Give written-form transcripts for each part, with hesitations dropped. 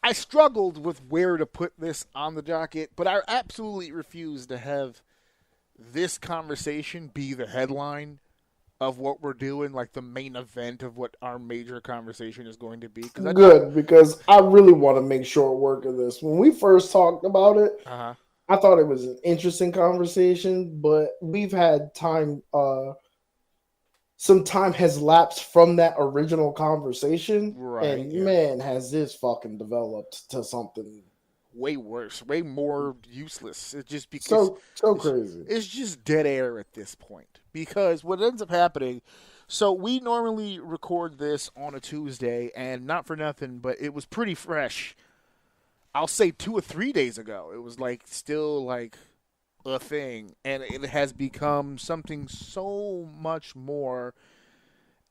I struggled with where to put this on the docket, but I absolutely refuse to have this conversation be the headline of what we're doing, like the main event of what our major conversation is going to be. Good, because I really want to make short work of this. When we first talked about it, Uh-huh. I thought it was an interesting conversation, but we've had time. Some time has lapsed from that original conversation, Right, and yeah. man, has this fucking developed to something Way worse, way more useless. It just because so crazy. it's just dead air at this point. Because what ends up happening, so we normally record this on a Tuesday, and not for nothing, but it was pretty fresh. I'll say 2 or 3 days ago. It was like still like a thing, and it has become something so much more,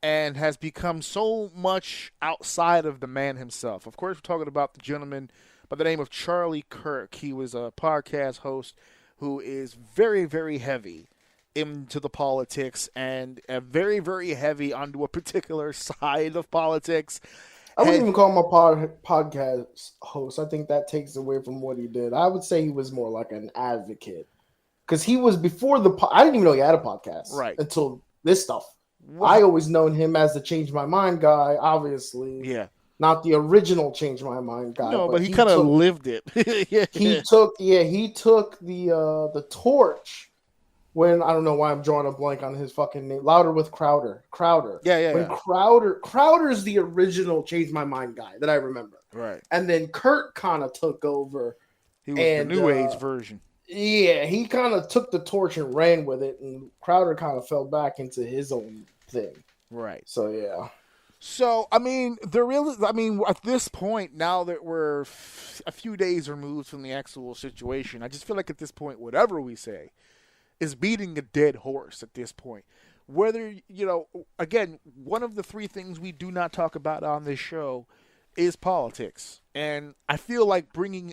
and has become so much outside of the man himself. Of course, we're talking about the gentleman by the name of Charlie Kirk. He was a podcast host who is very, very heavy into the politics, and very, very heavy onto a particular side of politics. I wouldn't even call him a podcast host. I think that takes away from what he did. I would say he was more like an advocate, because he was before I didn't even know he had a podcast until this stuff. What? I always known him as the Change My Mind guy, obviously. Yeah. Not the original Change My Mind guy. No, but he kind of lived it. He took the torch when, I don't know why I'm drawing a blank on his fucking name. Louder with Crowder. Yeah. Crowder's the original Change My Mind guy that I remember. Right. And then Kurt kind of took over. He was the new age version. Yeah, he kind of took the torch and ran with it, and Crowder kind of fell back into his own thing. Right. So yeah. So at this point, now that we're a few days removed from the actual situation, I just feel like at this point, whatever we say is beating a dead horse at this point. Whether, again, one of the 3 things we do not talk about on this show is politics. And I feel like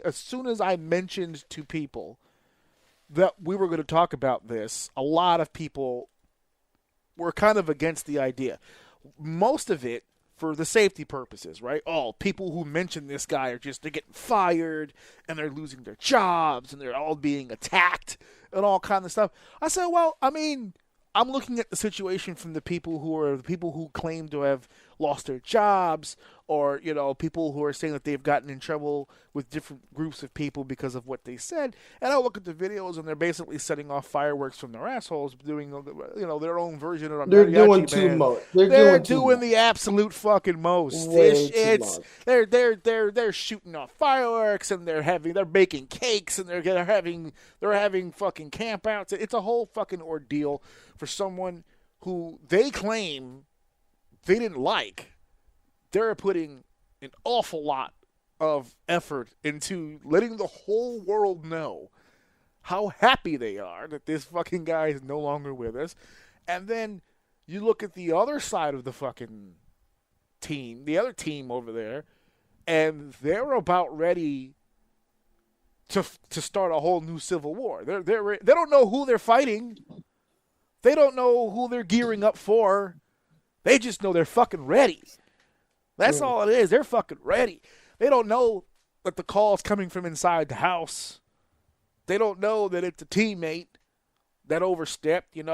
as soon as I mentioned to people that we were going to talk about this, a lot of people were kind of against the idea. Most of it for the safety purposes, right? Oh, people who mention this guy they're getting fired, and they're losing their jobs, and they're all being attacked, and all kind of stuff. I said, well, I'm looking at the situation from the people who claim to have lost their jobs, or people who are saying that they've gotten in trouble with different groups of people because of what they said. And I look at the videos, and they're basically setting off fireworks from their assholes, doing their own version of a They're mariachi doing band. Too much. They're doing the absolute fucking most. They're shooting off fireworks, and they're baking cakes, and they're having fucking campouts. It's a whole fucking ordeal for someone who they claim they didn't like. They're putting an awful lot of effort into letting the whole world know how happy they are that this fucking guy is no longer with us. And then you look at the other side of the fucking team, the other team over there, and they're about ready to start a whole new civil war. They don't know who they're fighting. They don't know who they're gearing up for. They just know they're fucking ready. That's all it is. They're fucking ready. They don't know that the call's coming from inside the house. They don't know that it's a teammate that overstepped, It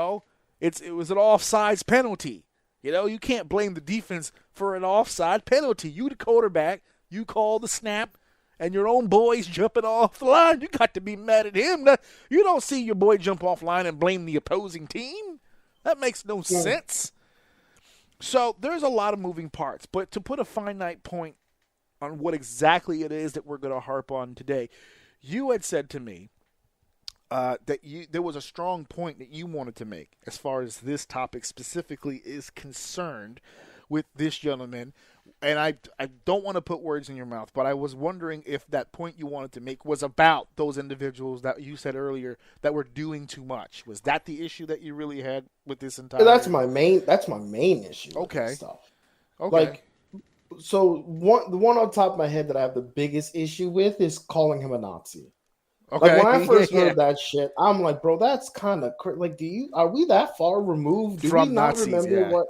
was an offsides penalty. You can't blame the defense for an offside penalty. You the quarterback, you call the snap, and your own boy's jumping off the line. You got to be mad at him. You don't see your boy jump off line and blame the opposing team. That makes no sense. So there's a lot of moving parts, but to put a finite point on what exactly it is that we're going to harp on today, you had said to me that there was a strong point that you wanted to make as far as this topic specifically is concerned with this gentleman. And I don't want to put words in your mouth, but I was wondering if that point you wanted to make was about those individuals that you said earlier that were doing too much. Was that the issue that you really had with this entire? That's my main issue. Okay. Stuff. Okay. The one on top of my head that I have the biggest issue with is calling him a Nazi. Okay. Like when I first heard that shit, I'm like, bro, that's kind of are we that far removed? Do from we not Nazis, remember what?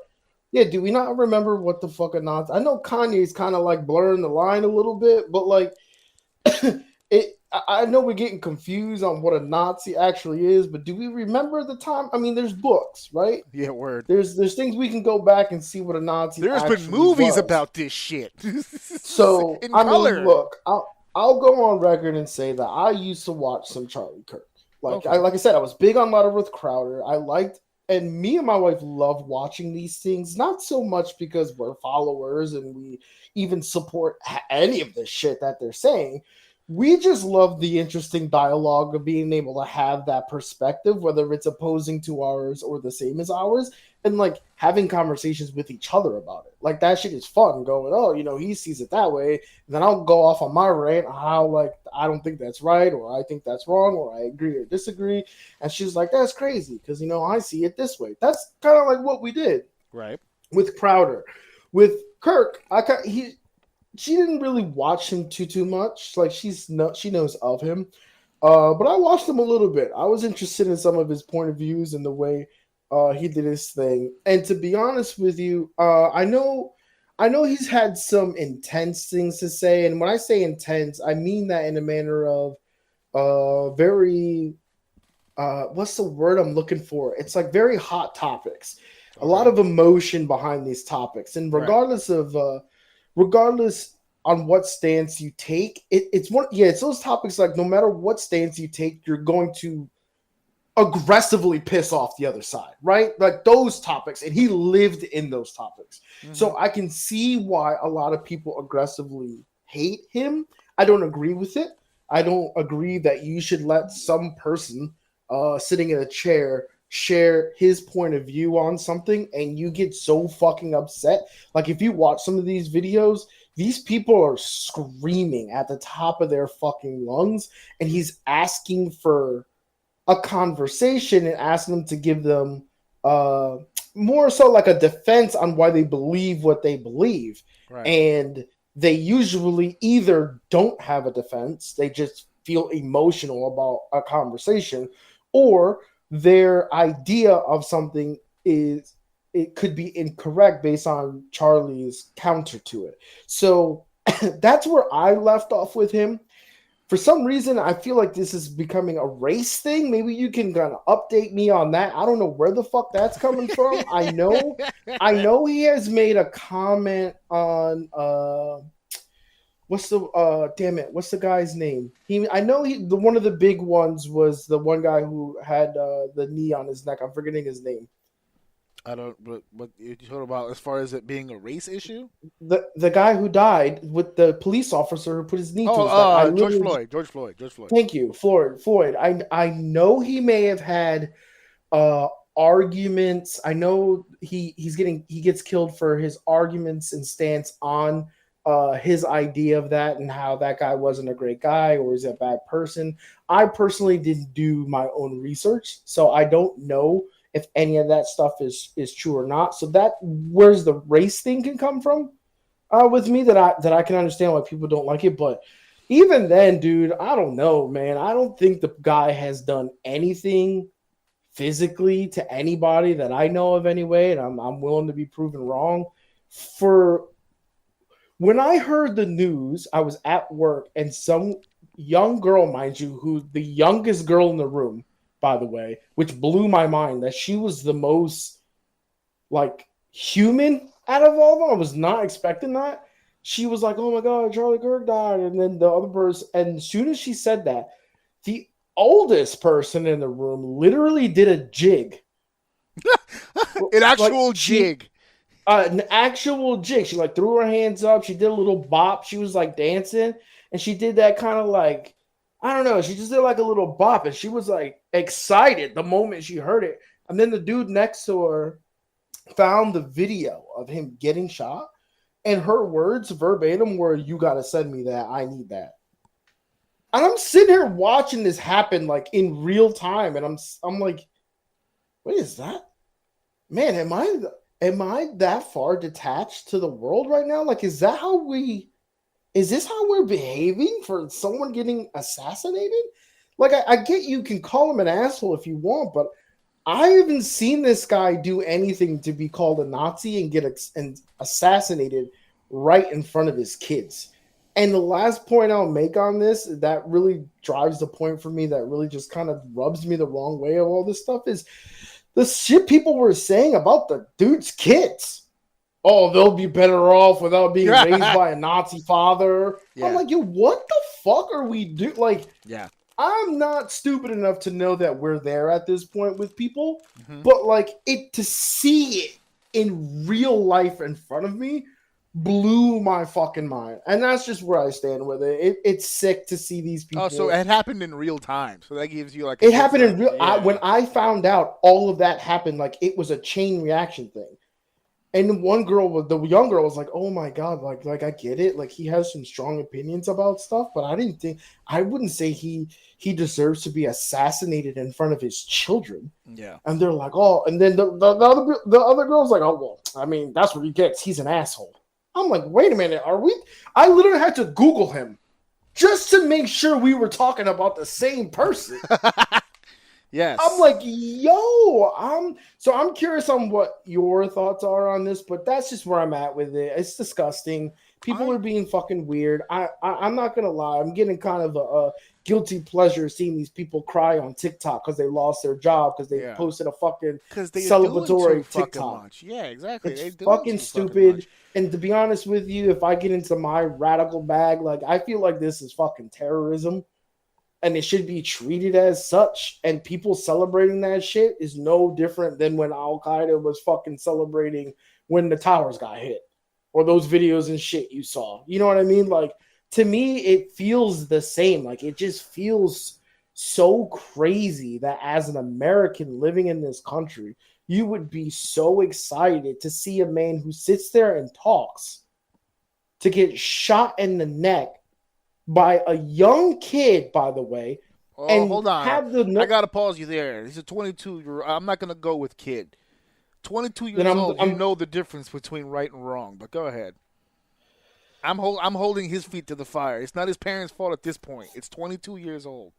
Yeah, do we not remember what the fuck a Nazi? I know Kanye's kind of like blurring the line a little bit, but like I know we're getting confused on what a Nazi actually is, but do we remember the time? I mean, there's books, right? Yeah, word. There's things we can go back and see what a Nazi. There's been movies about this shit. So in I color. mean, look, I'll go on record and say that I used to watch some Charlie Kirk. Like I said, I was big on Lutterworth Crowder. I liked, and me and my wife love watching these things. Not so much because we're followers and we even support any of the shit that they're saying. We just love the interesting dialogue of being able to have that perspective, whether it's opposing to ours or the same as ours, and like having conversations with each other about it. Like that shit is fun. Going, oh, you know, he sees it that way, and then I'll go off on my rant how like I don't think that's right, or I think that's wrong, or I agree or disagree. And she's like, that's crazy because you know I see it this way. That's kind of like what we did, right? With Crowder, with Kirk, she didn't really watch him too much. Like she knows of him, but I watched him a little bit. I was interested in some of his point of views and the way he did his thing. And to be honest with you, I know he's had some intense things to say. And when I say intense, I mean that in a manner of very what's the word I'm looking for? It's like very hot topics. Okay. A lot of emotion behind these topics, and regardless on what stance you take, it's those topics like no matter what stance you take, you're going to aggressively piss off the other side, right? Like those topics, and he lived in those topics. Mm-hmm. So I can see why a lot of people aggressively hate him. I don't agree with it. I don't agree that you should let some person sitting in a chair share his point of view on something and you get so fucking upset. Like if you watch some of these videos, these people are screaming at the top of their fucking lungs, and he's asking for a conversation and asking them to give them more so like a defense on why they believe what they believe. Right. And they usually either don't have a defense, they just feel emotional about a conversation, or their idea of something is it could be incorrect based on Charlie's counter to it. So that's where I left off with him. For some reason, I feel like this is becoming a race thing. Maybe you can kind of update me on that. I don't know where the fuck that's coming from. I know he has made a comment on what's the guy's name? One of the big ones was the one guy who had the knee on his neck. I'm forgetting his name. I don't. What you talking about as far as it being a race issue? The guy who died with the police officer who put his knee to his neck. George Floyd. Thank you, Floyd. I know he may have had arguments. I know he gets killed for his arguments and stance on his idea of that and how that guy wasn't a great guy or is a bad person. I personally didn't do my own research, so I don't know if any of that stuff is true or not. So that where's the race thing can come from with me that I can understand why people don't like it. But even then, dude, I don't know, man. I don't think the guy has done anything physically to anybody that I know of anyway, and I'm willing to be proven wrong. For when I heard the news, I was at work, and some young girl, mind you, who's the youngest girl in the room, by the way, which blew my mind, that she was the most like human out of all of them. I was not expecting that. She was like, oh my God, Charlie Kirk died. And then the other person, and as soon as she said that, the oldest person in the room literally did a jig. An actual jig. An actual jig. She like threw her hands up. She did a little bop. She was like dancing. And she did that kind of like, I don't know. She just did like a little bop, and she was like excited the moment she heard it. And then the dude next to her found the video of him getting shot, and her words verbatim were, "You got to send me that. I need that." And I'm sitting here watching this happen like in real time, and I'm like, "What is that, man? Am I that far detached to the world right now? Like, is this how we're behaving for someone getting assassinated?" Like, I get you can call him an asshole if you want, but I haven't seen this guy do anything to be called a Nazi and get assassinated right in front of his kids. And the last point I'll make on this that really drives the point for me, that really just kind of rubs me the wrong way of all this stuff, is the shit people were saying about the dude's kids. Oh, they'll be better off without being raised by a Nazi father. Yeah. I'm like, yo, what the fuck are we doing? Like, yeah. I'm not stupid enough to know that we're there at this point with people, but like to see it in real life in front of me blew my fucking mind. And that's just where I stand with it. It's sick to see these people. Oh, so it happened in real time. So that gives you like it happened in real. Yeah. When I found out all of that happened, like it was a chain reaction thing. And the young girl was like, "Oh my god, like I get it. Like he has some strong opinions about stuff, but I wouldn't say he deserves to be assassinated in front of his children." Yeah. And they're like, "Oh," and then the other girl's like, "Oh well, I mean that's what he gets. He's an asshole." I'm like, "Wait a minute, are we?" I literally had to Google him just to make sure we were talking about the same person. Yes. I'm like, yo, I'm curious on what your thoughts are on this, but that's just where I'm at with it. It's disgusting. People are being fucking weird. I'm not going to lie. I'm getting kind of a guilty pleasure seeing these people cry on TikTok because they lost their job because they posted a fucking celebratory TikTok. Much. Yeah, exactly. It's fucking stupid. And to be honest with you, if I get into my radical bag, like I feel like this is fucking terrorism. And it should be treated as such. And people celebrating that shit is no different than when Al-Qaeda was fucking celebrating when the towers got hit. Or those videos and shit you saw. You know what I mean? Like, to me, it feels the same. Like, it just feels so crazy that as an American living in this country, you would be so excited to see a man who sits there and talks to get shot in the neck by a young kid, by the way. Oh, and hold on. I got to pause you there. He's a 22-year-old. I'm not going to go with kid. 22 years old, you know the difference between right and wrong. But go ahead. I'm holding his feet to the fire. It's not his parents' fault at this point. It's 22 years old.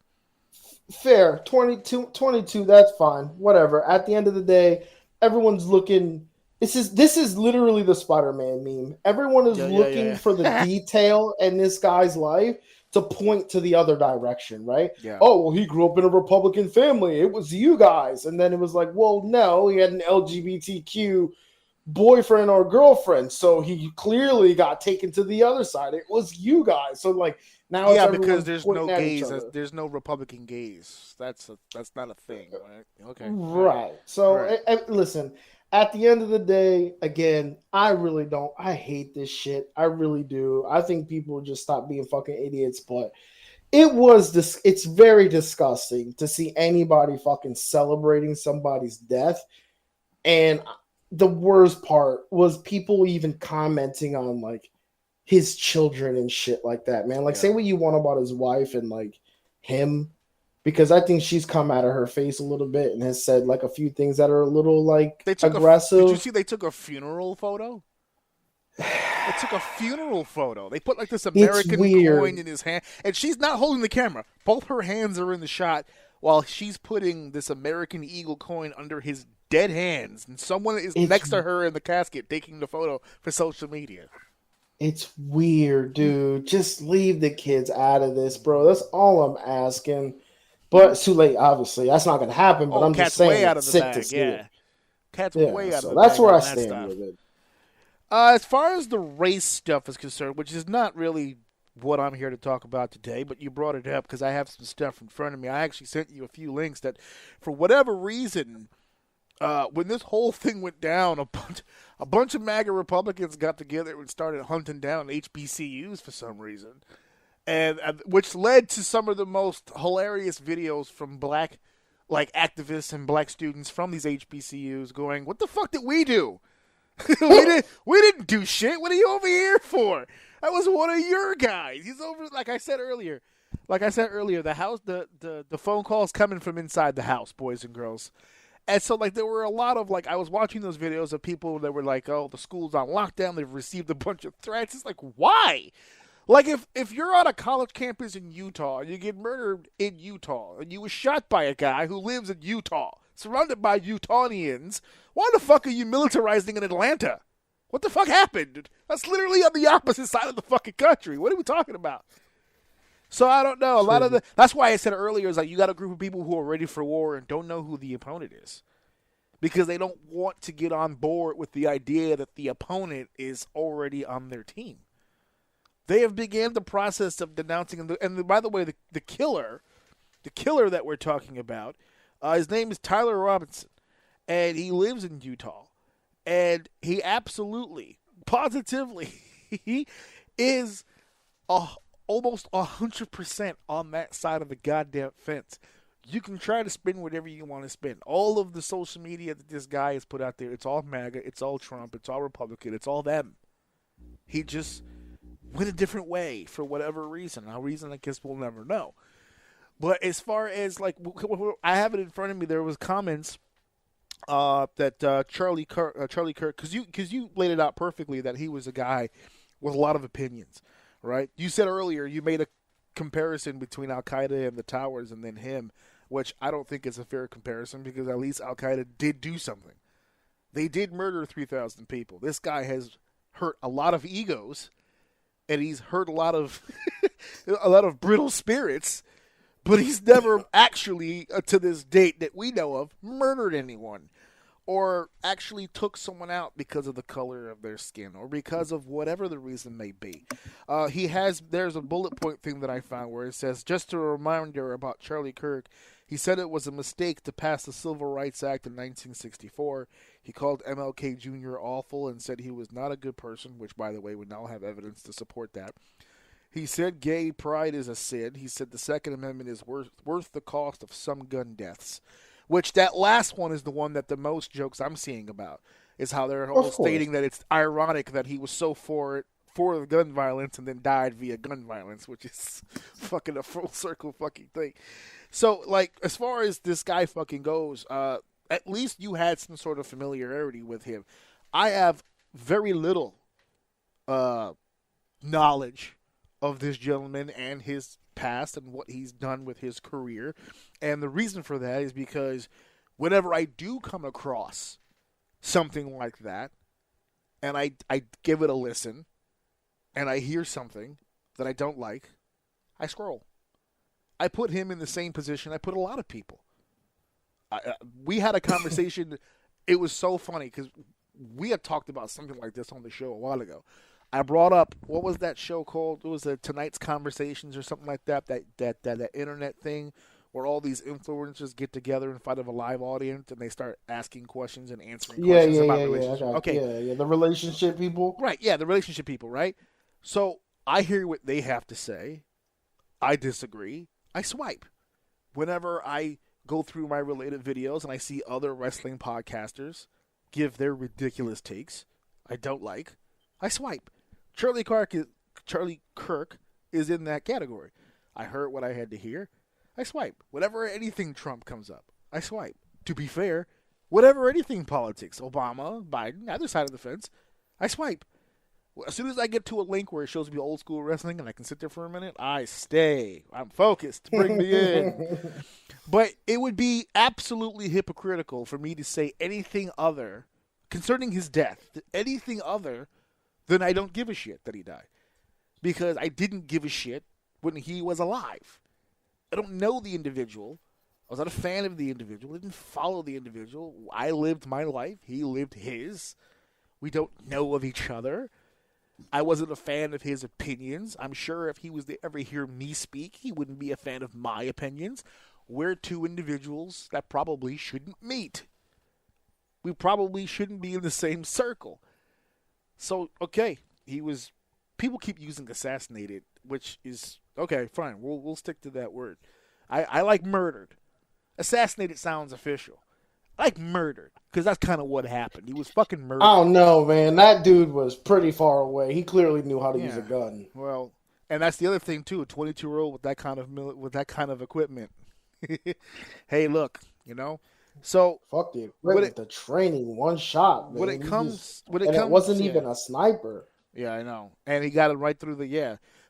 Fair. 22, that's fine. Whatever. At the end of the day, everyone's looking... This is literally the Spider-Man meme. Everyone is looking for the detail in this guy's life to point to the other direction, right? Yeah. Oh, well, he grew up in a Republican family. It was you guys. And then it was like, well, no, he had an LGBTQ boyfriend or girlfriend. So he clearly got taken to the other side. It was you guys. So like now it's because there's no gays. There's no Republican gays. That's not a thing, right? Okay. Right. So listen, at the end of the day, again, I hate this shit. I really do. I think people just stop being fucking idiots, but it's very disgusting to see anybody fucking celebrating somebody's death. And the worst part was people even commenting on like his children and shit like that, man. Like say what you want about his wife and like him, because I think she's come out of her face a little bit and has said like a few things that are a little like aggressive. Did you see they took a funeral photo? They took a funeral photo. They put like this American coin in his hand, and she's not holding the camera. Both her hands are in the shot while she's putting this American Eagle coin under his dead hands, and someone is next to her in the casket taking the photo for social media. It's weird, dude. Just leave the kids out of this, bro. That's all I'm asking. But it's too late, obviously. That's not going to happen, but I'm just saying way out of it's the sick bag. to see it. Cat's way out of the bag. That's where I stand with it. As far as the race stuff is concerned, which is not really what I'm here to talk about today, but you brought it up because I have some stuff in front of me. I actually sent you a few links that, for whatever reason, when this whole thing went down, a bunch of MAGA Republicans got together and started hunting down HBCUs for some reason. And which led to some of the most hilarious videos from black activists and black students from these HBCUs going, "What the fuck did we do? we didn't do shit. What are you over here for? That was one of your guys. He's over." Like I said earlier, the house, the phone calls coming from inside the house, boys and girls. And so, like, there were a lot of, like, I was watching those videos of people that were like, "Oh, the school's on lockdown. They've received a bunch of threats." It's like, why? Like, if you're on a college campus in Utah and you get murdered in Utah and you were shot by a guy who lives in Utah, surrounded by Utahnians. Why the fuck are you militarizing in Atlanta? What the fuck happened? That's literally on the opposite side of the fucking country. What are we talking about? So I don't know. That's why I said earlier is like you got a group of people who are ready for war and don't know who the opponent is. Because they don't want to get on board with the idea that the opponent is already on their team. They have began the process of denouncing, and by the way, the killer that we're talking about, his name is Tyler Robinson, and he lives in Utah, and he absolutely, positively, he is almost 100% on that side of the goddamn fence. You can try to spin whatever you want to spin. All of the social media that this guy has put out there, it's all MAGA, it's all Trump, it's all Republican, it's all them. He just went a different way for whatever reason. A reason I guess we'll never know. But as far as, like, I have it in front of me, there was comments that Charlie Kirk, because you laid it out perfectly that he was a guy with a lot of opinions, right? You said earlier you made a comparison between Al-Qaeda and the towers and then him, which I don't think is a fair comparison because at least Al-Qaeda did do something. They did murder 3,000 people. This guy has hurt a lot of egos, and he's hurt a lot of brittle spirits, but he's never actually, to this date that we know of, murdered anyone or actually took someone out because of the color of their skin or because of whatever the reason may be. There's a bullet point thing that I found where it says, just a reminder about Charlie Kirk, he said it was a mistake to pass the Civil Rights Act in 1964. He called MLK Jr. awful and said he was not a good person, which, by the way, we now have evidence to support that. He said gay pride is a sin. He said the Second Amendment is worth the cost of some gun deaths. Which that last one is the one that the most jokes I'm seeing about is how they're all stating that it's ironic that he was so for the gun violence and then died via gun violence, which is fucking a full circle fucking thing. So, like, as far as this guy fucking goes, at least you had some sort of familiarity with him. I have very little knowledge of this gentleman and his past and what he's done with his career. And the reason for that is because whenever I do come across something like that and I give it a listen and I hear something that I don't like, I scroll. I put him in the same position I put a lot of people. We had a conversation. It was so funny because we had talked about something like this on the show a while ago. I brought up, what was that show called? It was Tonight's Conversations or something like that. That internet thing where all these influencers get together in front of a live audience and they start asking questions and answering questions about relationships. Okay. The relationship people. Right, yeah, the relationship people, right? So I hear what they have to say. I disagree. I swipe. Whenever I go through my related videos and I see other wrestling podcasters give their ridiculous takes I don't like, I swipe. Charlie Kirk is in that category. I heard what I had to hear. I swipe. Whenever anything Trump comes up, I swipe. To be fair, whatever anything politics, Obama, Biden, either side of the fence, I swipe. As soon as I get to a link where it shows me old school wrestling and I can sit there for a minute, I stay. I'm focused. Bring me in. But it would be absolutely hypocritical for me to say anything other concerning his death, anything other than I don't give a shit that he died. Because I didn't give a shit when he was alive. I don't know the individual. I was not a fan of the individual. I didn't follow the individual. I lived my life. He lived his. We don't know of each other. I wasn't a fan of his opinions. I'm sure if he was to ever hear me speak, he wouldn't be a fan of my opinions. We're two individuals that probably shouldn't meet. We probably shouldn't be in the same circle. So, okay, people keep using assassinated, which is, okay, fine, we'll stick to that word. I like murdered. Assassinated sounds official. I like murdered, because that's kind of what happened. He was fucking murdered. I don't know, man. That dude was pretty far away. He clearly knew how to use a gun. Well, and that's the other thing, too, a 22-year-old with that kind of equipment. Hey, look, So fuck the equipment, the training, one shot. Man. It wasn't even a sniper. Yeah, I know, and he got it right through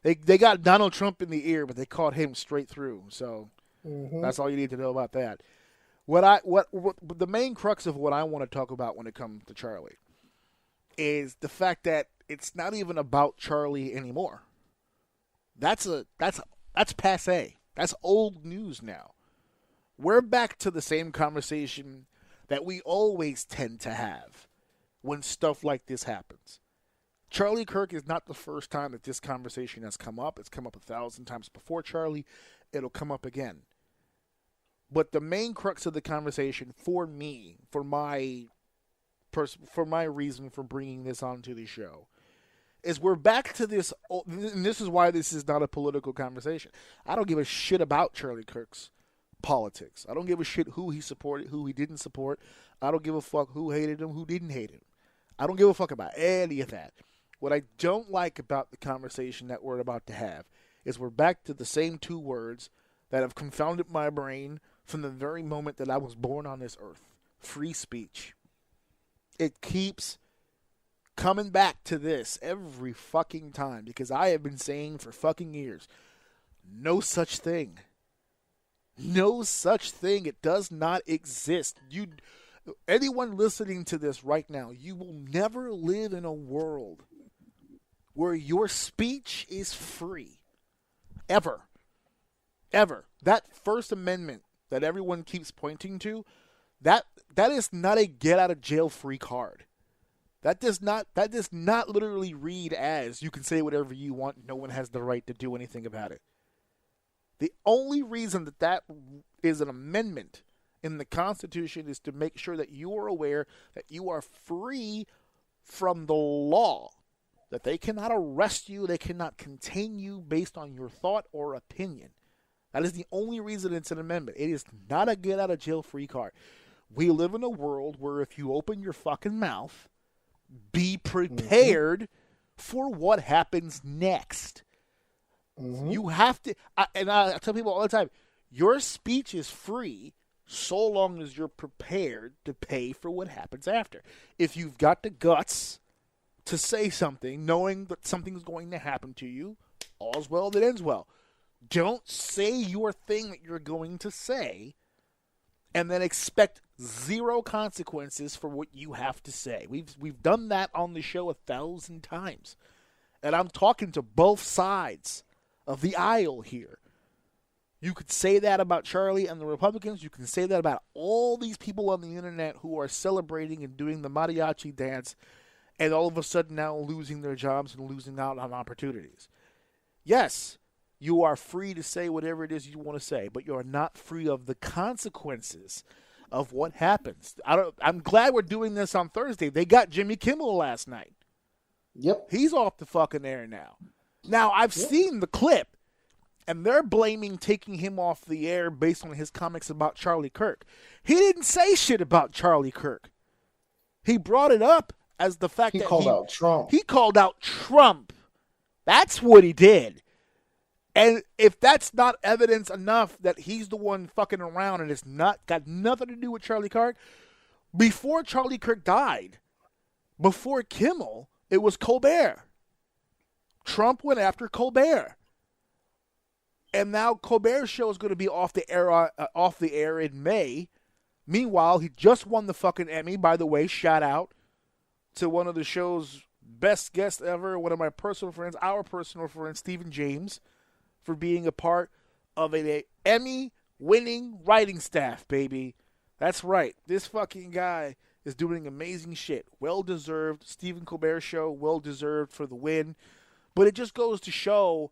They got Donald Trump in the ear, but they caught him straight through. So that's all you need to know about that. What the main crux of what I want to talk about when it comes to Charlie is the fact that it's not even about Charlie anymore. That's passé. That's old news now. We're back to the same conversation that we always tend to have when stuff like this happens. Charlie Kirk is not the first time that this conversation has come up. It's come up 1,000 times before Charlie. It'll come up again. But the main crux of the conversation for me, for my reason for bringing this onto the show, is we're back to this, and this is why this is not a political conversation. I don't give a shit about Charlie Kirk's politics. I don't give a shit who he supported, who he didn't support. I don't give a fuck who hated him, who didn't hate him. I don't give a fuck about any of that. What I don't like about the conversation that we're about to have is we're back to the same two words that have confounded my brain from the very moment that I was born on this earth. Free speech. It keeps coming back to this every fucking time because I have been saying for fucking years, no such thing. No such thing. It does not exist. Anyone listening to this right now, you will never live in a world where your speech is free. Ever. Ever. That First Amendment that everyone keeps pointing to, that is not a get-out-of-jail-free card. That does not literally read as you can say whatever you want, no one has the right to do anything about it. The only reason that is an amendment in the Constitution is to make sure that you are aware that you are free from the law, that they cannot arrest you, they cannot contain you based on your thought or opinion. That is the only reason it's an amendment. It is not a get-out-of-jail-free card. We live in a world where if you open your fucking mouth, be prepared for what happens next. Mm-hmm. You have to, and I tell people all the time, your speech is free so long as you're prepared to pay for what happens after. If you've got the guts to say something, knowing that something's going to happen to you, all's well that ends well. Don't say your thing that you're going to say and then expect zero consequences for what you have to say. We've done that on the show 1,000 times. And I'm talking to both sides of the aisle here. You could say that about Charlie and the Republicans. You can say that about all these people on the internet who are celebrating and doing the mariachi dance and all of a sudden now losing their jobs and losing out on opportunities. Yes, you are free to say whatever it is you want to say, but you are not free of the consequences of what happens. I'm glad we're doing this on Thursday. They got Jimmy Kimmel last night. Yep. He's off the fucking air now. Now, I've seen the clip, and they're blaming taking him off the air based on his comments about Charlie Kirk. He didn't say shit about Charlie Kirk. He brought it up as the fact that he called out Trump. He called out Trump. That's what he did. And if that's not evidence enough that he's the one fucking around and it's not got nothing to do with Charlie Kirk, before Charlie Kirk died, before Kimmel, it was Colbert. Trump went after Colbert. And now Colbert's show is going to be off the air in May. Meanwhile, he just won the fucking Emmy. By the way, shout out to one of the show's best guests ever, one of my personal friends, our personal friend, Stephen James, for being a part of an Emmy-winning writing staff, baby. That's right. This fucking guy is doing amazing shit. Well-deserved. Stephen Colbert show, well-deserved for the win. But it just goes to show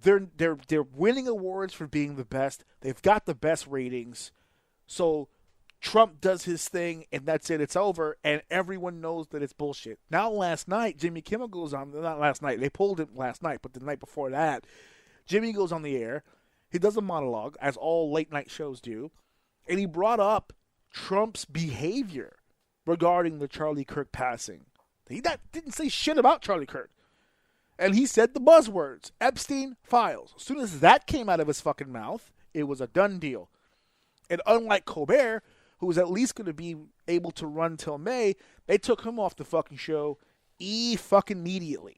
they're winning awards for being the best. They've got the best ratings. So Trump does his thing, and that's it. It's over, and everyone knows that it's bullshit. Now, last night, Jimmy Kimmel goes on. Not last night. They pulled it last night, but the night before that, Jimmy goes on the air. He does a monologue, as all late-night shows do, and he brought up Trump's behavior regarding the Charlie Kirk passing. He didn't say shit about Charlie Kirk. And he said the buzzwords, Epstein files. As soon as that came out of his fucking mouth, it was a done deal. And unlike Colbert, who was at least going to be able to run till May, they took him off the fucking show fucking immediately.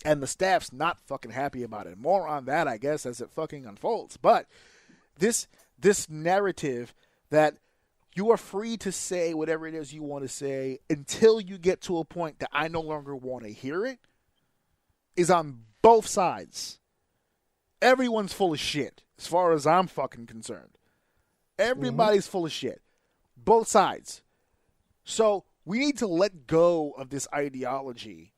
And the staff's not fucking happy about it. More on that, I guess, as it fucking unfolds. But this this narrative that you are free to say whatever it is you want to say until you get to a point that I no longer want to hear it is on both sides. Everyone's full of shit as far as I'm fucking concerned. Everybody's full of shit. Both sides. So we need to let go of this ideology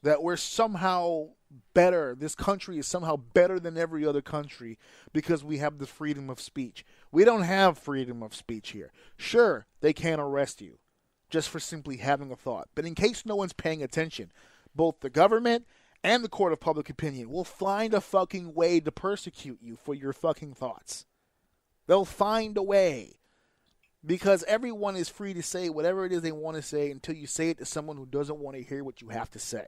that we're somehow better. This country is somehow better than every other country because we have the freedom of speech. We don't have freedom of speech here. Sure, they can't arrest you just for simply having a thought. But in case no one's paying attention, both the government and the court of public opinion will find a fucking way to persecute you for your fucking thoughts. They'll find a way. Because everyone is free to say whatever it is they want to say until you say it to someone who doesn't want to hear what you have to say.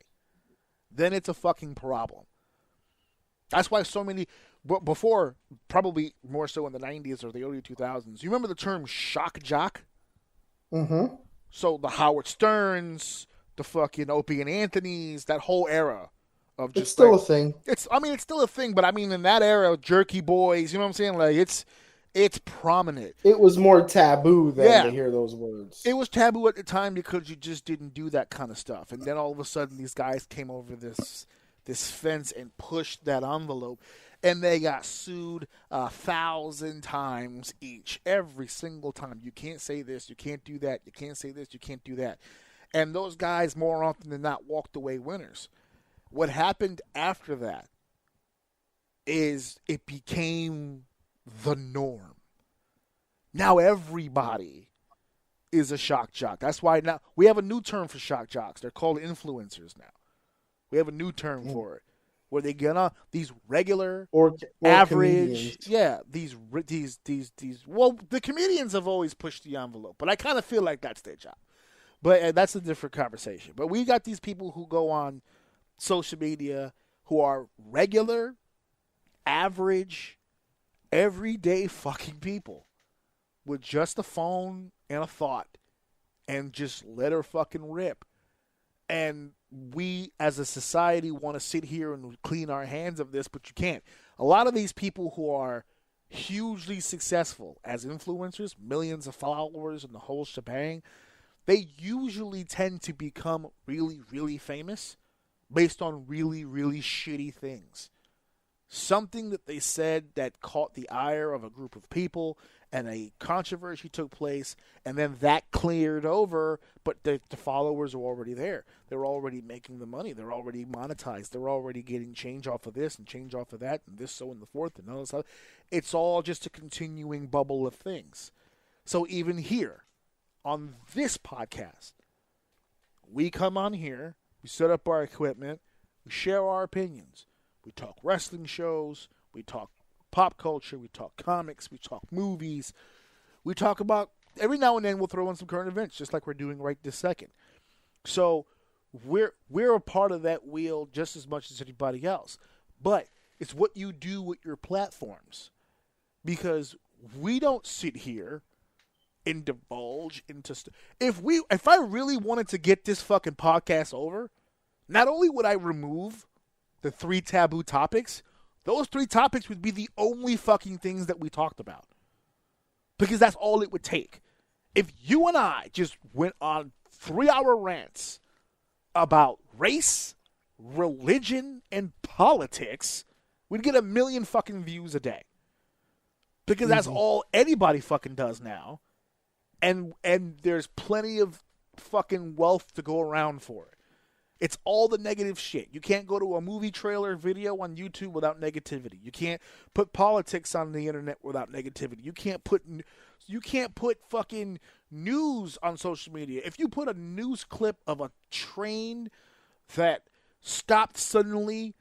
Then it's a fucking problem. That's why so many, before, probably more so in the 90s or the early 2000s, you remember the term shock jock? Mm-hmm. So the Howard Sterns, the fucking Opie and Anthony's, that whole era of just. It's still a thing. It's still a thing, but I mean, in that era, Jerky Boys, you know what I'm saying? Like, it's prominent. It was more taboo than to hear those words. It was taboo at the time because you just didn't do that kind of stuff. And then all of a sudden these guys came over this fence and pushed that envelope. And they got sued 1,000 times each. Every single time. You can't say this. You can't do that. You can't say this. You can't do that. And those guys, more often than not, walked away winners. What happened after that is it became the norm. Now everybody is a shock jock. That's why now we have a new term for shock jocks. They're called influencers now. We have a new term for it, where they get on these regular or average, comedians. Well, the comedians have always pushed the envelope, but I kind of feel like that's their job. But that's a different conversation. But we got these people who go on social media who are regular, average, everyday fucking people with just a phone and a thought and just let her fucking rip. And we as a society want to sit here and clean our hands of this, but you can't. A lot of these people who are hugely successful as influencers, millions of followers and the whole shebang, they usually tend to become really, really famous based on really, really shitty things. Something that they said that caught the ire of a group of people and a controversy took place, and then that cleared over, but the followers are already there. They're already making the money. They're already monetized. They're already getting change off of this and change off of that and this, so and the fourth and all this stuff. It's all just a continuing bubble of things. So even here, on this podcast, we come on here, we set up our equipment, we share our opinions. We talk wrestling shows, we talk pop culture, we talk comics, we talk movies. We talk about, every now and then we'll throw in some current events, just like we're doing right this second. So we're a part of that wheel just as much as anybody else. But it's what you do with your platforms. Because we don't sit here and divulge into stuff. If I really wanted to get this fucking podcast over, not only would I remove the 3 taboo topics, those 3 topics would be the only fucking things that we talked about. Because that's all it would take. If you and I just went on 3-hour rants about race, religion, and politics, we'd get 1 million fucking views a day. Because that's all anybody fucking does now. And there's plenty of fucking wealth to go around for it. It's all the negative shit. You can't go to a movie trailer video on YouTube without negativity. You can't put politics on the internet without negativity. You can't put fucking news on social media. If you put a news clip of a train that stopped suddenly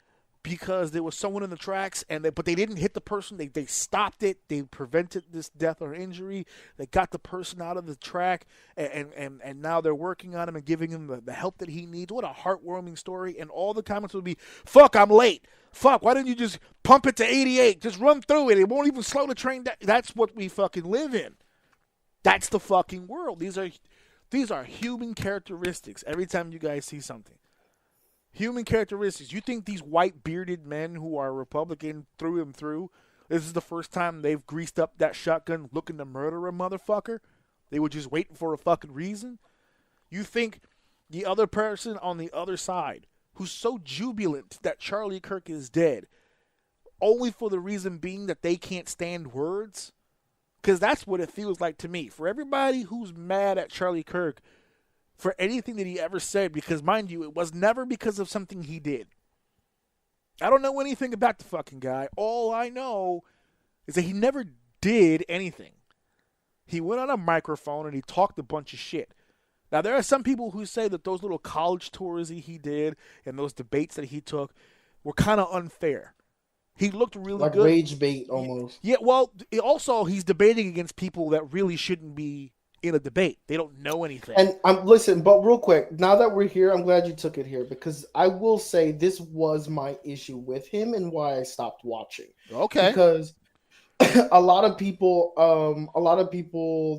because there was someone in the tracks but they didn't hit the person, they stopped it, they prevented this death or injury, they got the person out of the track, and now they're working on him and giving him the help that he needs. What a heartwarming story. And all the comments would be, fuck, I'm late. Fuck, why didn't you just pump it to 88? Just run through it. It won't even slow the train down. That's what we fucking live in. That's the fucking world. These are human characteristics every time you guys see something. Human characteristics. You think these white bearded men who are Republican through and through This is the first time they've greased up that shotgun looking to murder a motherfucker. They were just waiting for a fucking reason. You think the other person on the other side, who's so jubilant that Charlie Kirk is dead, only for the reason being that they can't stand words? Because that's what it feels like to me. For everybody who's mad at Charlie Kirk for anything that he ever said, because mind you, it was never because of something he did. I don't know anything about the fucking guy. All I know is that he never did anything. He went on a microphone and he talked a bunch of shit. Now, there are some people who say that those little college tours he did and those debates that he took were kind of unfair. He looked really like good. Like rage bait, almost. Yeah, well, also, he's debating against people that really shouldn't be in a debate. They don't know anything. And listen, but real quick, now that we're here, I'm glad you took it here, because I will say this was my issue with him and why I stopped watching. Okay. Because a lot of people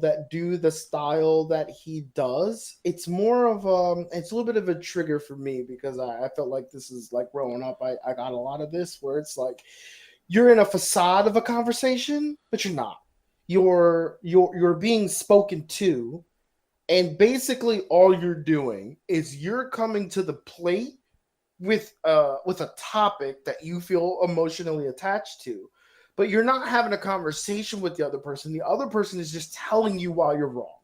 that do the style that he does, it's more of it's a little bit of a trigger for me, because I felt like this is like growing up. I got a lot of this where it's like you're in a facade of a conversation, but you're not. You're being spoken to, and basically all you're doing is you're coming to the plate with a topic that you feel emotionally attached to. But you're not having a conversation with the other person. The other person is just telling you why you're wrong.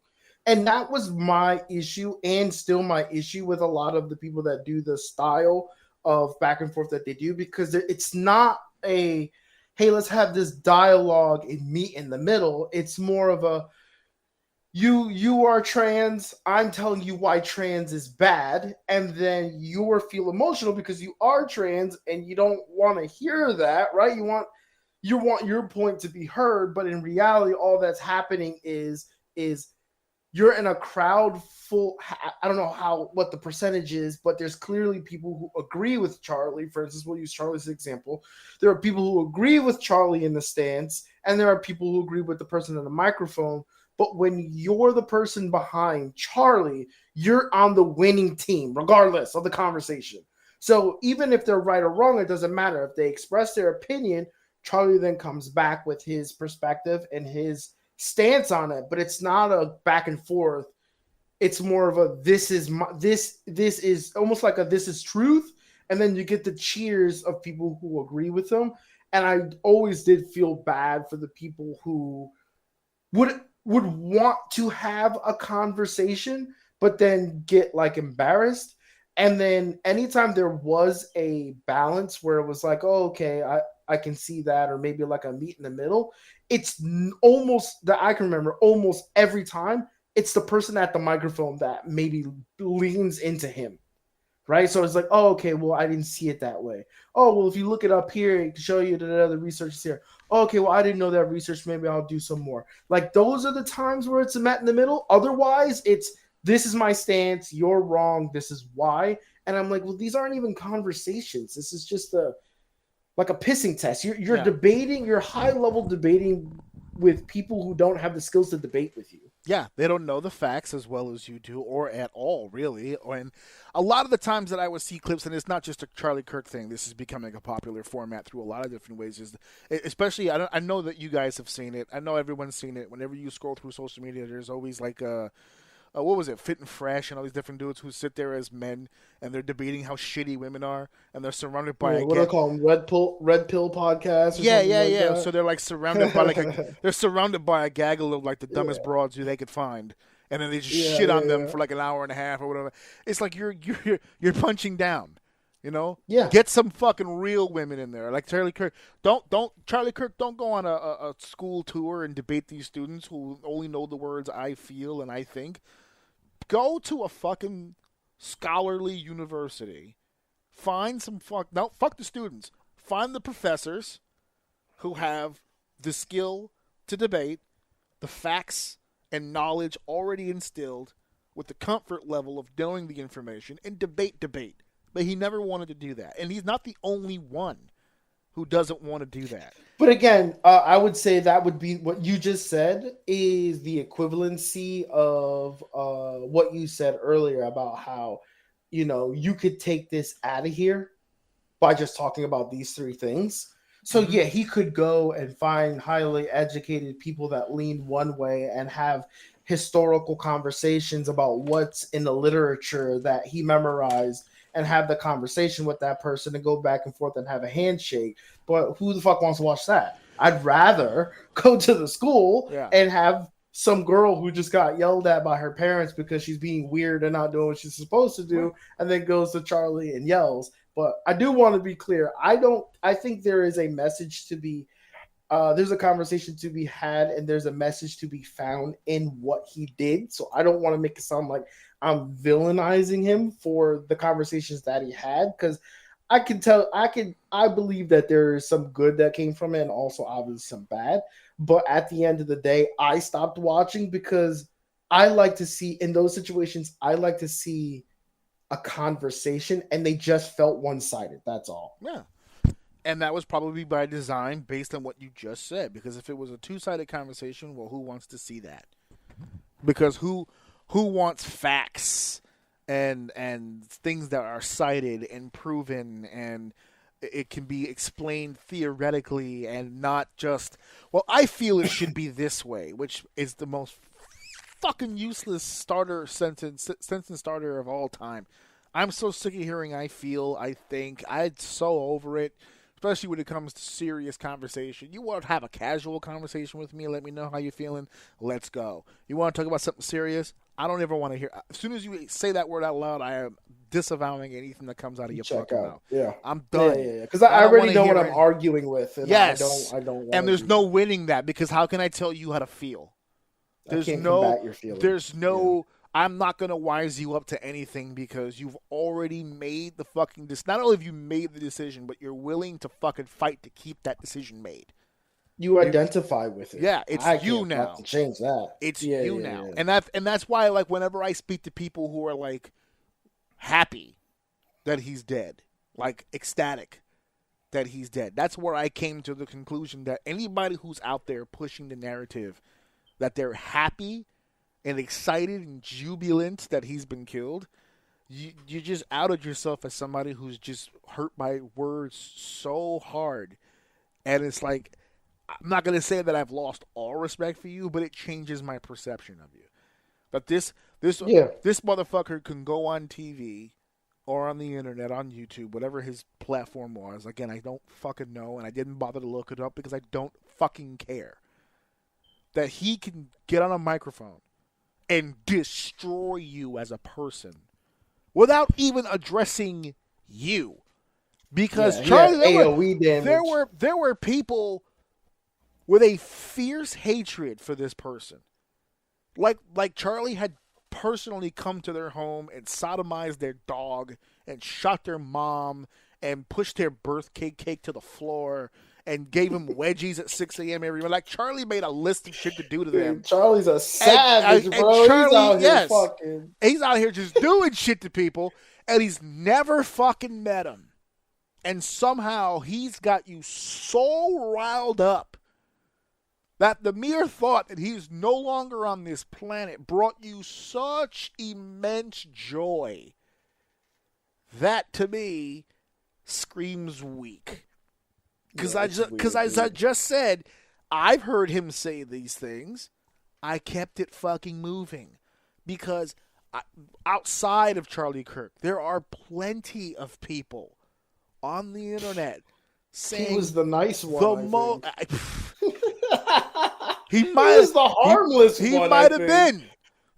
And that was my issue, and still my issue with a lot of the people that do the style of back and forth that they do, because it's not a, hey, let's have this dialogue and meet in the middle. It's more of a, you are trans, I'm telling you why trans is bad, and then you feel emotional because you are trans and you don't want to hear that, right? You want your point to be heard, but in reality, all that's happening is you're in a crowd full. I don't know what the percentage is, but there's clearly people who agree with Charlie. For instance, we'll use Charlie as an example. There are people who agree with Charlie in the stance, and there are people who agree with the person on the microphone. But when you're the person behind Charlie, you're on the winning team, regardless of the conversation. So even if they're right or wrong, it doesn't matter. If they express their opinion, Charlie then comes back with his perspective and his stance on it, but it's not a back and forth. It's more of a this is almost like a this is truth, and then you get the cheers of people who agree with them. And I always did feel bad for the people who would want to have a conversation, but then get like embarrassed. And then anytime there was a balance where it was like, oh, okay, I can see that, or maybe like a meet in the middle, it's almost that I can remember almost every time it's the person at the microphone that maybe leans into him, right? So it's like, oh, okay, well, I didn't see it that way. Oh, well, if you look it up here, it can show you that other research is here. Oh, okay, well, I didn't know that research. Maybe I'll do some more. Like, those are the times where it's a met in the middle. Otherwise, it's, this is my stance, you're wrong, this is why. And I'm like, well, these aren't even conversations. This is just like a pissing test. You're debating, you're high level debating with people who don't have the skills to debate with you. Yeah, they don't know the facts as well as you do, or at all, really. And a lot of the times that I would see clips, and it's not just a Charlie Kirk thing, this is becoming a popular format through a lot of different ways. Especially, I know that you guys have seen it. I know everyone's seen it. Whenever you scroll through social media, there's always like what was it, Fit and Fresh, and all these different dudes who sit there as men and they're debating how shitty women are, and they're surrounded by what do I call them, red pill podcasts? Yeah. So they're like surrounded by they're surrounded by a gaggle of like the dumbest broads who they could find, and then they just shit on them for like an hour and a half or whatever. It's like you're punching down. You know, Get some fucking real women in there, like Charlie Kirk. Charlie Kirk, don't go on a school tour and debate these students who only know the words I feel and I think. Go to a fucking scholarly university. Find some fuck the students. Find the professors who have the skill to debate, the facts and knowledge already instilled, with the comfort level of knowing the information, and debate. But he never wanted to do that. And he's not the only one who doesn't want to do that. But again, I would say that would be what you just said is the equivalency of what you said earlier about how, you could take this out of here by just talking about these three things. So yeah, he could go and find highly educated people that lean one way and have historical conversations about what's in the literature that he memorized and have the conversation with that person and go back and forth and have a handshake. But who the fuck wants to watch that? I'd rather go to the school and have some girl who just got yelled at by her parents because she's being weird and not doing what she's supposed to do, and then goes to Charlie and yells. But I do want to be clear. I think there is a message to be, there's a conversation to be had, and there's a message to be found in what he did. So I don't want to make it sound like I'm villainizing him for the conversations that he had, because I believe that there is some good that came from it, and also obviously some bad. But at the end of the day, I stopped watching because I like to see, in those situations, I like to see a conversation, and they just felt one-sided. That's all. Yeah. And that was probably by design based on what you just said. Because if it was a two-sided conversation, well, who wants to see that? Because who wants facts and things that are cited and proven and it can be explained theoretically and not just, well, I feel it should be this way, which is the most fucking useless sentence starter of all time. I'm so sick of hearing I feel, I think. I'm so over it, especially when it comes to serious conversation. You want to have a casual conversation with me, let me know how you're feeling, let's go. You want to talk about something serious? I don't ever want to hear. As soon as you say that word out loud, I am disavowing anything that comes out of your fucking mouth. Yeah, I'm done. Yeah. Because I already know what I'm arguing with. And yes, I don't. And there's no winning that, because how can I tell you how to feel? There's combat your feelings. There's no. I'm not gonna wise you up to anything because you've already made the fucking. Not only have you made the decision, but you're willing to fucking fight to keep that decision made. You identify with it. Yeah, it's you now. Change that. It's you now. Yeah. And that's why, like, whenever I speak to people who are like happy that he's dead, like ecstatic that he's dead, that's where I came to the conclusion that anybody who's out there pushing the narrative that they're happy and excited and jubilant that he's been killed, you just outed yourself as somebody who's just hurt by words so hard. And it's like, I'm not going to say that I've lost all respect for you, but it changes my perception of you. But this motherfucker can go on TV or on the internet, on YouTube, whatever his platform was. Again, I don't fucking know, and I didn't bother to look it up because I don't fucking care. That he can get on a microphone and destroy you as a person without even addressing you. Because Charlie, there were people with a fierce hatred for this person. Like Charlie had personally come to their home and sodomized their dog and shot their mom and pushed their birthday cake to the floor and gave him wedgies at 6 a.m. every morning. Like, Charlie made a list of shit to do to them. Charlie's a savage, bro. Charlie, he's out here just doing shit to people, and he's never fucking met him. And somehow he's got you so riled up that the mere thought that he's no longer on this planet brought you such immense joy. That, to me, screams weak. Because as I just said, I've heard him say these things. I kept it fucking moving. Because outside of Charlie Kirk, there are plenty of people on the internet saying he was the nice one. He was the harmless one. He might have been.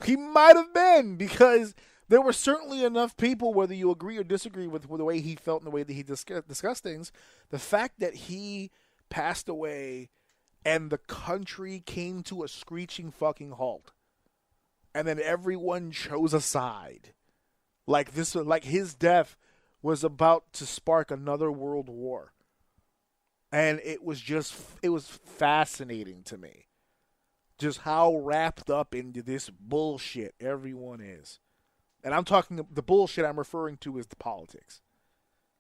He might have been, because there were certainly enough people, whether you agree or disagree with the way he felt and the way that he discussed things, the fact that he passed away and the country came to a screeching fucking halt, and then everyone chose a side, like his death was about to spark another world war. And it was fascinating to me, just how wrapped up into this bullshit everyone is. And I'm talking, the bullshit I'm referring to is the politics.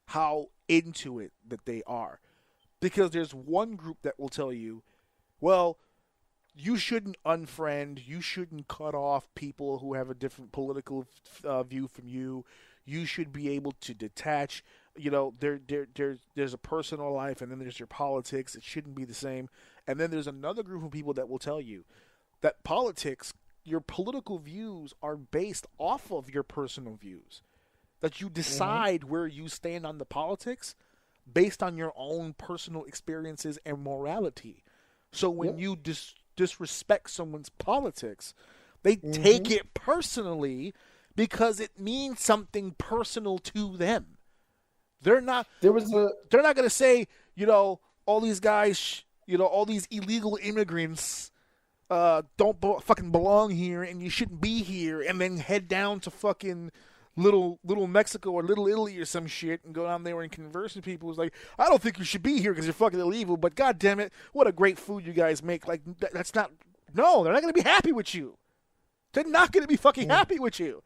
How into it that they are. Because there's one group that will tell you, well, you shouldn't unfriend, you shouldn't cut off people who have a different political view from you. you should be able to detach. You know, there's a personal life, and then there's your politics. It shouldn't be the same. And then there's another group of people that will tell you that politics, your political views are based off of your personal views. That you decide where you stand on the politics based on your own personal experiences and morality. So when you disrespect someone's politics, they take it personally because it means something personal to them. They're not going to say, you know, all these guys, you know, all these illegal immigrants don't fucking belong here and you shouldn't be here, and then head down to fucking little Mexico or Little Italy or some shit and go down there and converse with people who's like, I don't think you should be here because you're fucking illegal, but god damn it, what a great food you guys make. Like, that's not, no, they're not going to be happy with you. They're not going to be fucking happy with you.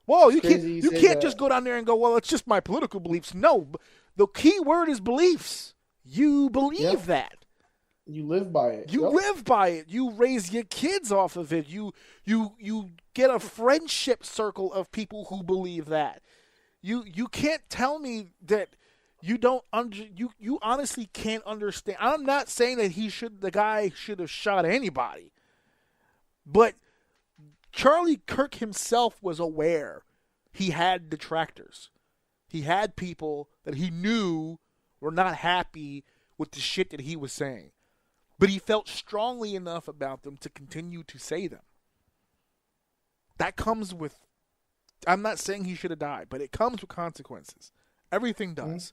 Whoa, you can't just go down there and go, well, it's just my political beliefs. No, the key word is beliefs. You believe that. You live by it. You live by it. You raise your kids off of it. You get a friendship circle of people who believe that. You can't tell me that you don't you honestly can't understand. I'm not saying that the guy should have shot anybody. But Charlie Kirk himself was aware he had detractors. He had people that he knew were not happy with the shit that he was saying. But he felt strongly enough about them to continue to say them. That comes with, I'm not saying he should have died, but it comes with consequences. Everything does.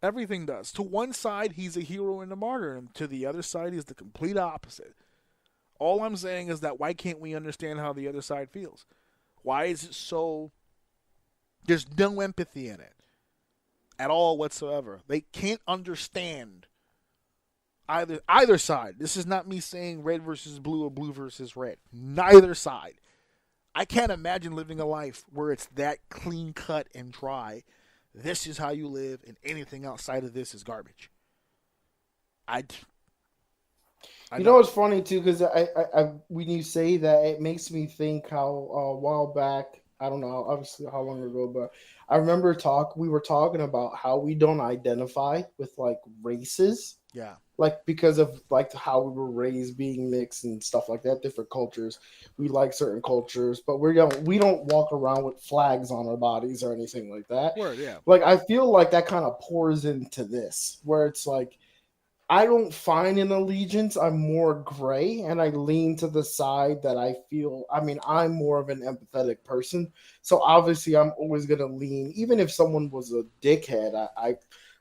Everything does. To one side, he's a hero and a martyr, and to the other side, he's the complete opposite. All I'm saying is that why can't we understand how the other side feels? Why is it so... There's no empathy in it at all whatsoever. They can't understand either side. This is not me saying red versus blue or blue versus red. Neither side. I can't imagine living a life where it's that clean cut and dry. This is how you live, and anything outside of this is garbage. You know what's funny too, because I when you say that, it makes me think how a while back, I don't know obviously how long ago, but I remember we were talking about how we don't identify with like races. Yeah. Like because of like how we were raised, being mixed and stuff like that, different cultures. We like certain cultures, but we don't walk around with flags on our bodies or anything like that. Word, yeah. Like I feel like that kind of pours into this, where it's like I don't find an allegiance. I'm more gray, and I lean to the side that I feel. I mean, I'm more of an empathetic person, so obviously I'm always gonna lean. Even if someone was a dickhead, I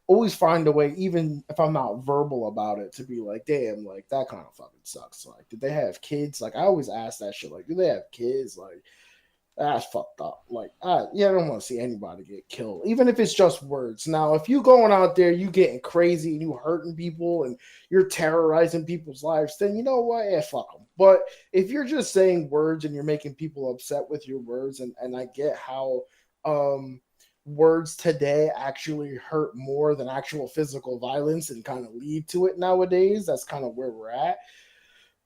always find a way, even if I'm not verbal about it, to be like, damn, like that kind of fucking sucks. Like, did they have kids? Like, I always ask that shit. Like, do they have kids? Like, that's fucked up. Like, I don't want to see anybody get killed, even if it's just words. Now, if you going out there, you getting crazy and you hurting people and you're terrorizing people's lives, then you know what? Yeah, fuck them. But if you're just saying words and you're making people upset with your words, and I get how words today actually hurt more than actual physical violence and kind of lead to it nowadays. That's kind of where we're at.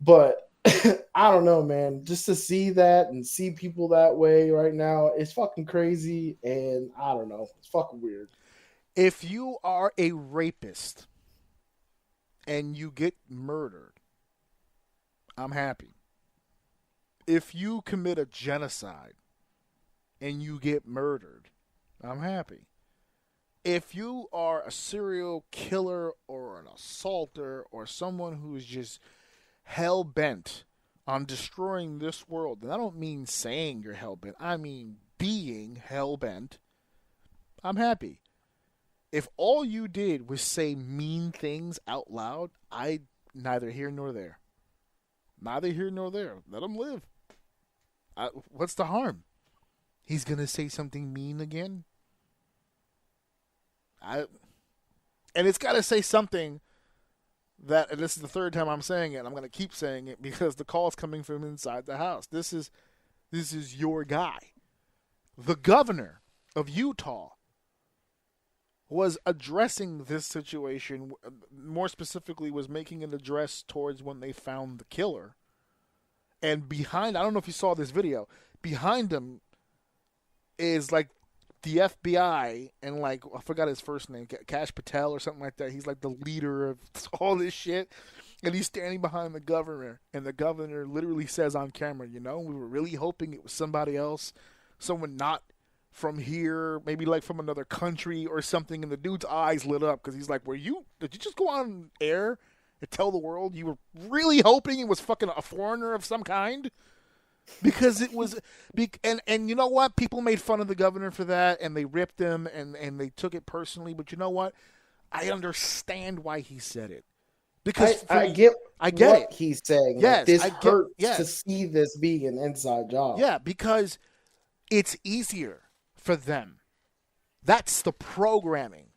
But I don't know, man. Just to see that and see people that way right now, it's fucking crazy. And I don't know. It's fucking weird. If you are a rapist and you get murdered, I'm happy. If you commit a genocide and you get murdered, I'm happy. If you are a serial killer or an assaulter or someone who is just hell-bent on destroying this world, and I don't mean saying you're hell-bent, I mean being hell-bent, I'm happy. If all you did was say mean things out loud, I neither here nor there. Neither here nor there. Let him live. What's the harm? He's going to say something mean again? And it's got to say something that, and this is the third time I'm saying it, I'm going to keep saying it because the call's coming from inside the house. This is your guy. The governor of Utah was addressing this situation, more specifically was making an address towards when they found the killer. And behind, I don't know if you saw this video, behind him is like the FBI and like I forgot his first name, Kash Patel or something like that. He's like the leader of all this shit, and he's standing behind the governor, and the governor literally says on camera, "You know, we were really hoping it was somebody else, someone not from here, maybe like from another country or something." And the dude's eyes lit up because he's like, "Did you just go on air and tell the world you were really hoping it was fucking a foreigner of some kind?" Because it was, and you know what? People made fun of the governor for that, and they ripped him, and they took it personally. But you know what? I understand why he said it. Because I get what it. He's saying. Yes, like, this hurts to see this being an inside job. Yeah, because it's easier for them. That's the programming.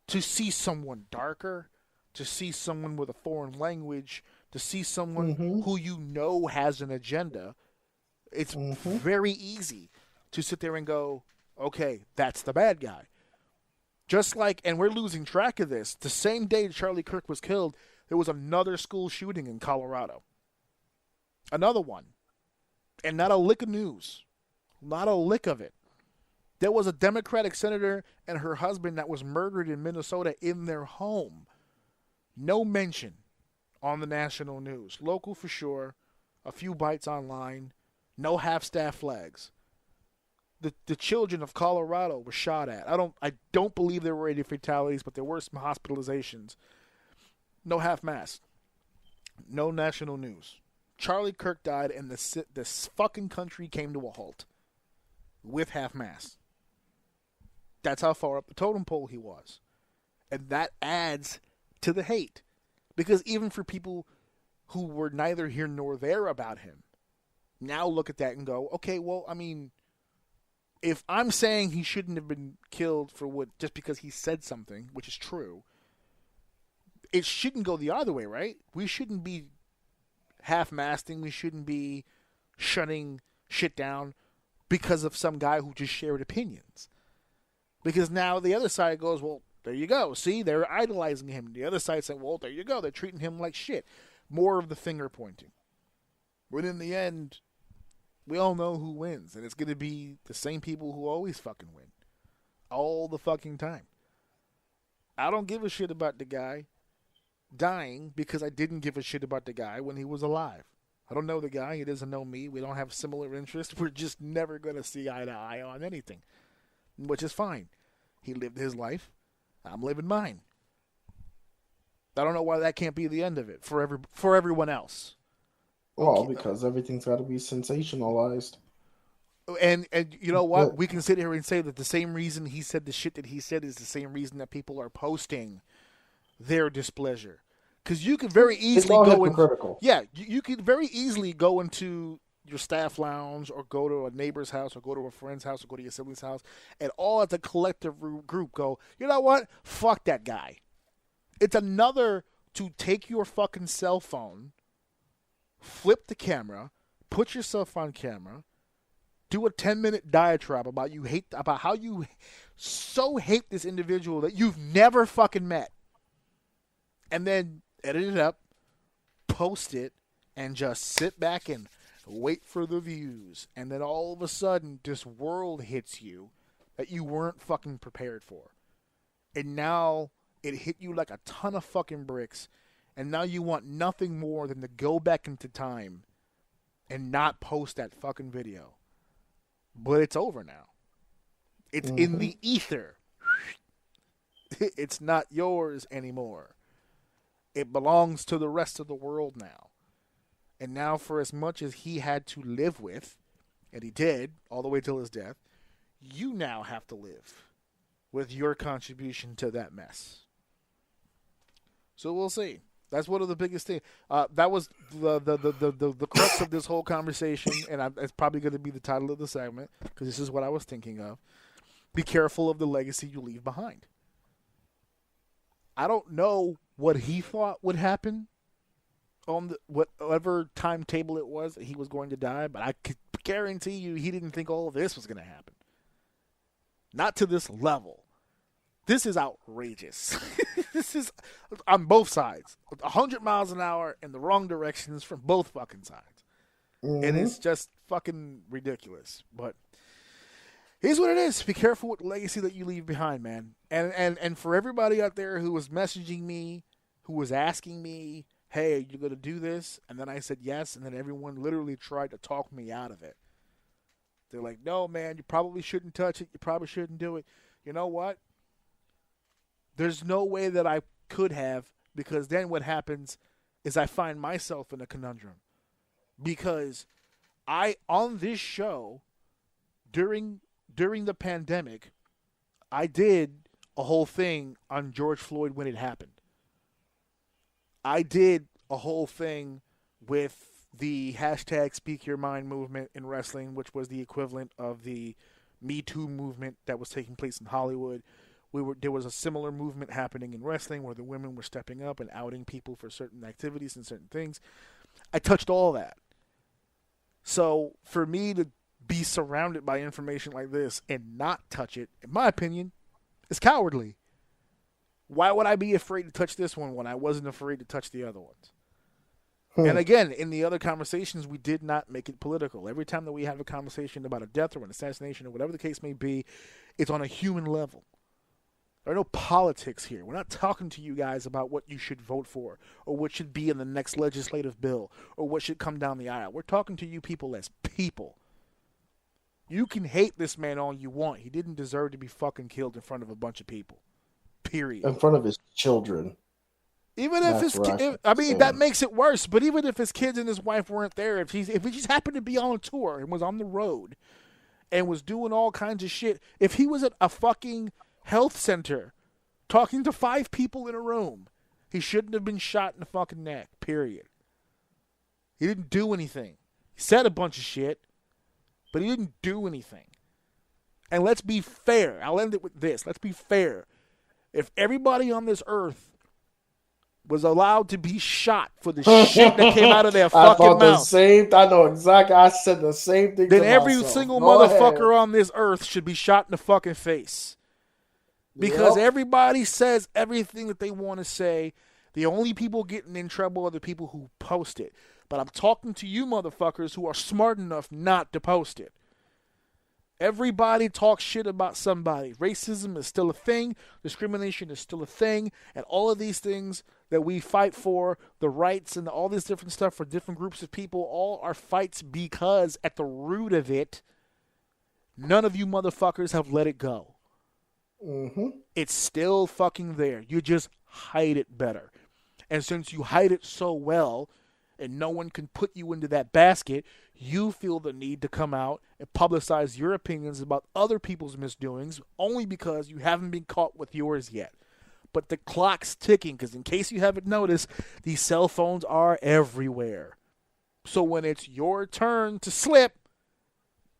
To see someone darker, to see someone with a foreign language, to see someone who you know has an agenda, it's very easy to sit there and go, okay, that's the bad guy. Just like, and we're losing track of this, the same day Charlie Kirk was killed, there was another school shooting in Colorado. Another one. And not a lick of news. Not a lick of it. There was a Democratic senator and her husband that was murdered in Minnesota in their home. No mention on the national news. Local for sure. A few bites online. No half-staff flags. The children of Colorado were shot at. I don't believe there were any fatalities, but there were some hospitalizations. No half-mast. No national news. Charlie Kirk died, and this fucking country came to a halt with half-mast. That's how far up the totem pole he was. And that adds to the hate. Because even for people who were neither here nor there about him, now look at that and go, okay, well, I mean, if I'm saying he shouldn't have been killed for just because he said something, which is true, it shouldn't go the other way, right? We shouldn't be half-masting. We shouldn't be shutting shit down because of some guy who just shared opinions. Because now the other side goes, well, there you go. See, they're idolizing him. The other side said, well, there you go. They're treating him like shit. More of the finger pointing. But in the end, we all know who wins. And it's going to be the same people who always fucking win. All the fucking time. I don't give a shit about the guy dying because I didn't give a shit about the guy when he was alive. I don't know the guy. He doesn't know me. We don't have similar interests. We're just never going to see eye to eye on anything. Which is fine. He lived his life. I'm living mine. I don't know why that can't be the end of it for everyone else. Well, because everything's got to be sensationalized. And you know what? We can sit here and say that the same reason he said the shit that he said is the same reason that people are posting their displeasure. Because you could very easily go in. Yeah, you could very easily go into your staff lounge or go to a neighbor's house or go to a friend's house or go to your sibling's house and all as a collective group go, you know what? Fuck that guy. It's another to take your fucking cell phone, flip the camera, put yourself on camera, do a 10-minute diatribe about how you so hate this individual that you've never fucking met, and then edit it up, post it, and just sit back and wait for the views. And then all of a sudden, this world hits you that you weren't fucking prepared for. And now it hit you like a ton of fucking bricks. And now you want nothing more than to go back into time and not post that fucking video. But it's over now. It's in the ether. It's not yours anymore. It belongs to the rest of the world now. And now for as much as he had to live with, and he did, all the way till his death, you now have to live with your contribution to that mess. So we'll see. That's one of the biggest things. That was the crux of this whole conversation, and it's probably going to be the title of the segment, because this is what I was thinking of. Be careful of the legacy you leave behind. I don't know what he thought would happen on whatever timetable it was that he was going to die, but I could guarantee you he didn't think all of this was going to happen. Not to this level. This is outrageous. This is on both sides. 100 miles an hour in the wrong directions from both fucking sides. And it's just fucking ridiculous. But Here's what it is. Be careful with the legacy that you leave behind, man. And for everybody out there who was messaging me, who was asking me, hey, are you going to do this? And then I said yes, and then everyone literally tried to talk me out of it. They're like, no, man, you probably shouldn't touch it. You probably shouldn't do it. You know what? There's no way that I could have, because then what happens is I find myself in a conundrum. Because on this show, during the pandemic, I did a whole thing on George Floyd when it happened. I did a whole thing with the hashtag Speak Your Mind movement in wrestling, which was the equivalent of the Me Too movement that was taking place in Hollywood. There was a similar movement happening in wrestling where the women were stepping up and outing people for certain activities and certain things. I touched all that. So for me to be surrounded by information like this and not touch it, in my opinion, is cowardly. Why would I be afraid to touch this one when I wasn't afraid to touch the other ones? And again, in the other conversations, we did not make it political. Every time that we have a conversation about a death or an assassination or whatever the case may be, it's on a human level. There are no politics here. We're not talking to you guys about what you should vote for or what should be in the next legislative bill or what should come down the aisle. We're talking to you people as people. You can hate this man all you want. He didn't deserve to be fucking killed in front of a bunch of people. Period. In front of his children. Even if that makes it worse. But even if his kids and his wife weren't there, if he just happened to be on a tour and was on the road and was doing all kinds of shit, if he was at a fucking health center talking to 5 people in a room, he shouldn't have been shot in the fucking neck. Period. He didn't do anything. He said a bunch of shit, but he didn't do anything. And let's be fair. I'll end it with this. Let's be fair. If everybody on this earth was allowed to be shot for the shit that came out of their fucking mouth. I know exactly. I said the same thing. Then every single motherfucker on this earth should be shot in the fucking face. Because everybody says everything that they want to say. The only people getting in trouble are the people who post it. But I'm talking to you motherfuckers who are smart enough not to post it. Everybody talks shit about somebody. Racism is still a thing. Discrimination is still a thing. And all of these things that we fight for, the rights and all this different stuff for different groups of people, all are fights because at the root of it, none of you motherfuckers have let it go. Mm-hmm. It's still fucking there. You just hide it better. And since you hide it so well and no one can put you into that basket, you feel the need to come out and publicize your opinions about other people's misdoings only because you haven't been caught with yours yet. But the clock's ticking because in case you haven't noticed, these cell phones are everywhere. So when it's your turn to slip,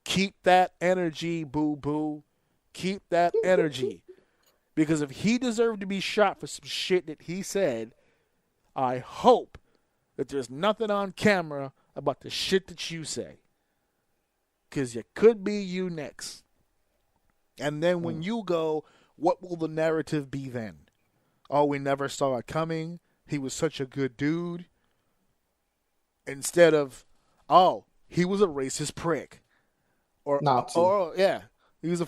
keep that energy, boo-boo. Keep that energy. Because if he deserved to be shot for some shit that he said, I hope that there's nothing on camera about the shit that you say. Because it could be you next. And then when you go, what will the narrative be then? Oh, we never saw it coming. He was such a good dude. Instead of, he was a racist prick. Or Nazi. Yeah. That's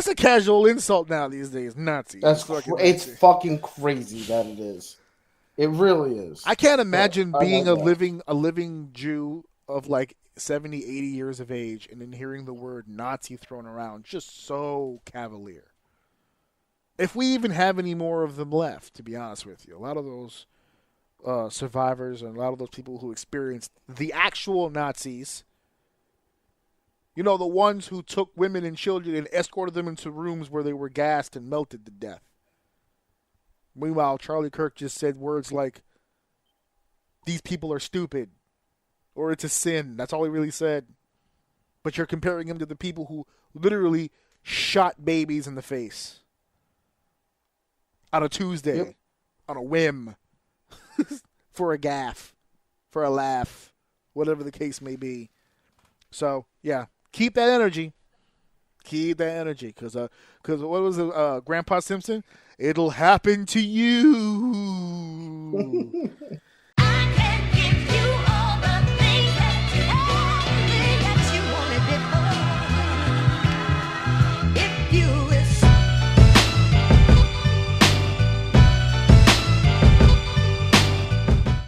a casual insult now these days. Nazi. It's fucking crazy that it is. It really is. I can't imagine being a living Jew of like 70, 80 years of age and then hearing the word Nazi thrown around. Just so cavalier. If we even have any more of them left, to be honest with you. A lot of those survivors and a lot of those people who experienced the actual Nazis, you know, the ones who took women and children and escorted them into rooms where they were gassed and melted to death. Meanwhile, Charlie Kirk just said words like, these people are stupid, or it's a sin. That's all he really said. But you're comparing him to the people who literally shot babies in the face on a Tuesday, on a whim, for a gaffe, for a laugh, whatever the case may be. So, yeah, keep that energy. Keep that energy. Because what was it, Grandpa Simpson? It'll happen to you.